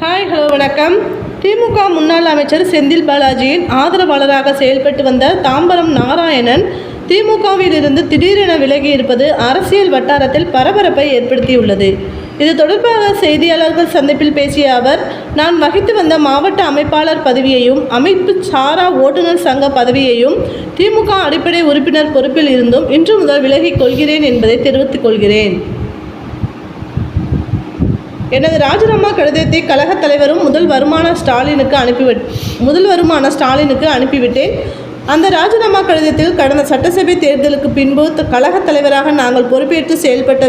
Hi hello வணக்கம். திமுக முன்னாள் அமைச்சர் செந்தில் பாலாஜியின் ஆதரவாளராக செயல்பட்டு வந்த தாம்பரம் நாராயணன் திமுகவில் இருந்து திடீரென விலகி இருப்பது அரசியல் வட்டாரத்தில் பரபரப்பை ஏற்படுத்தியுள்ளது. இது தொடர்பாக செய்தியாளர்கள் சந்திப்பில் பேசிய அவர், நான் வகித்து வந்த மாவட்ட அமைப்பாளர் பதவியையும் அமைப்பு சாரா ஓட்டுநர் சங்க பதவியையும் திமுக அடிப்படை உறுப்பினர் பொறுப்பில் இருந்தும் இன்று முதல் விலகிக் கொள்கிறேன் என்பதை தெரிவித்துக் கொள்கிறேன். எனது ராஜினாமா கடிதத்தை கழகத் தலைவரும் முதல்வருமான ஸ்டாலினுக்கு அனுப்பிவிட்டேன். அந்த ராஜினாமா கடிதத்தில் கடந்த சட்டசபை தேர்தலுக்கு பின்பு கழகத் தலைவராக நாங்கள் பொறுப்பேற்று செயல்பட்ட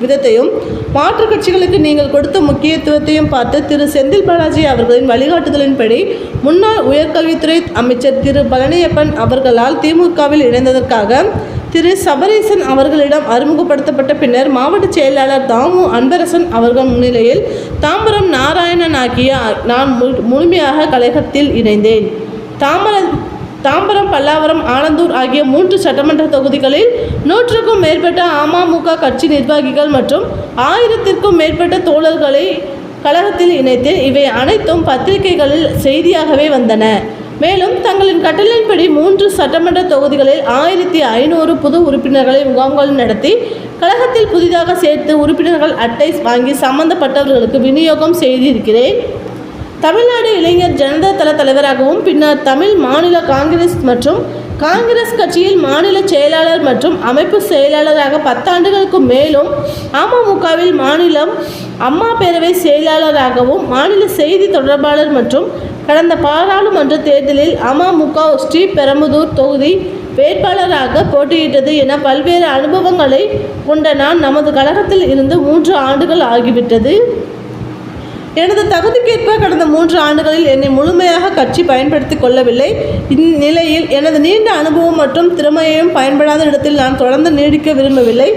விதத்தையும் மாற்றுக் கட்சிகளுக்கு நீங்கள் கொடுத்த முக்கியத்துவத்தையும் பார்த்து திரு செந்தில் பாலாஜி அவர்களின் வழிகாட்டுதலின்படி முன்னாள் உயர்கல்வித்துறை அமைச்சர் திரு பழனியப்பன் அவர்களால் திமுகவில் இணைந்ததற்காக திரு சபரீசன் அவர்களிடம் அறிமுகப்படுத்தப்பட்ட பின்னர் மாவட்ட செயலாளர் தாமு அன்பரசன் அவர்கள் முன்னிலையில் தாம்பரம் நாராயணன் ஆகிய நான் முழுமையாக கழகத்தில் இணைந்தேன். தாம்பரம், பல்லாவரம், ஆலந்தூர் ஆகிய 3 சட்டமன்ற தொகுதிகளில் 100க்கும் மேற்பட்ட அமமுக கட்சி நிர்வாகிகள் மற்றும் 1000க்கும் மேற்பட்ட தோழர்களை கழகத்தில் இணைத்தேன். இவை அனைத்தும் பத்திரிகைகளில் செய்தியாகவே வந்தன. மேலும் தங்களின் கட்டளையின்படி 3 சட்டமன்ற தொகுதிகளில் 1500 புது உறுப்பினர்களை முகாம்கள் நடத்தி கழகத்தில் புதிதாக சேர்த்து உறுப்பினர்கள் அட்டை வாங்கி சம்பந்தப்பட்டவர்களுக்கு விநியோகம் செய்திருக்கிறேன். தமிழ்நாடு இளைஞர் ஜனதா தள தலைவராகவும் பின்னர் தமிழ் மாநில காங்கிரஸ் கட்சியில் மாநில செயலாளர் மற்றும் அமைப்பு செயலாளராக 10 ஆண்டுகளுக்கு மேலும் அமமுகவில் மாநிலம் அம்மா பேரவை செயலாளராகவும் மாநில செய்தி தொடர்பாளர் மற்றும் கடந்த பாராளுமன்ற தேர்தலில் அமமுக ஸ்ரீபெரும்புதூர் தொகுதி வேட்பாளராக போட்டியிட்டது என பல்வேறு அனுபவங்களை கொண்ட நான் நமது கழகத்தில் இருந்து 3 ஆண்டுகள் ஆகிவிட்டது. எனது தகுதிக்கேற்ப கடந்த 3 ஆண்டுகளில் என்னை முழுமையாக கட்சி பயன்படுத்தி கொள்ளவில்லை. இந்நிலையில் எனது நீண்ட அனுபவம் மற்றும் திறமையையும் பயன்படாத இடத்தில் நான் தொடர்ந்து நீடிக்க விரும்பவில்லை.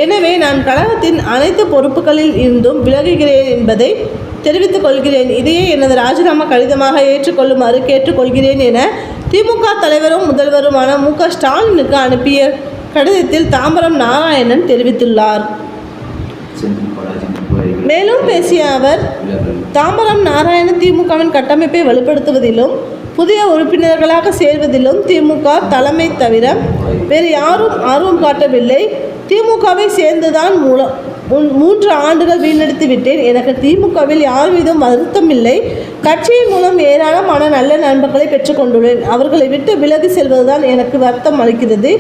எனவே நான் கழகத்தின் அனைத்து பொறுப்புகளில் இருந்தும் விலகுகிறேன் என்பதை தெரிவித்துக் கொள்கிறேன். இதையே எனது ராஜினாமா கடிதமாக ஏற்றுக்கொள்ளுமாறு கேட்டுக்கொள்கிறேன் என திமுக தலைவரும் முதல்வருமான மு.க. ஸ்டாலினுக்கு அனுப்பிய கடிதத்தில் தாம்பரம் நாராயணன் தெரிவித்துள்ளார். மேலும் பேசிய அவர், தாம்பரம் நாராயணன் திமுகவின் கட்டமைப்பை வலுப்படுத்துவதிலும் புதிய உறுப்பினர்களாக சேர்வதிலும் திமுக தலைமை தவிர வேறு யாரும் ஆர்வம் காட்டவில்லை. திமுகவை சேர்ந்துதான் 3 ஆண்டுகள் வீணடித்து விட்டேன். எனக்கு திமுகவில் யார் மீதும் வருத்தம் இல்லை. கட்சியின் மூலம் ஏராளமான நல்ல நண்பர்களை பெற்றுக்கொண்டுள்ளேன். அவர்களை விட்டு விலகி செல்வதுதான் எனக்கு வருத்தம் அளிக்கிறது.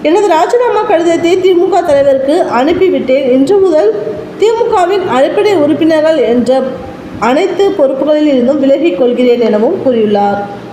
எனது ராஜினாமா கடிதத்தை திமுக தலைவருக்கு அனுப்பிவிட்டேன். இன்று முதல் திமுகவின் அடிப்படை உறுப்பினர்கள் என்ற அனைத்து பொறுப்புகளில் இருந்தும் விலகிக் கொள்கிறேன் எனவும் கூறியுள்ளார்.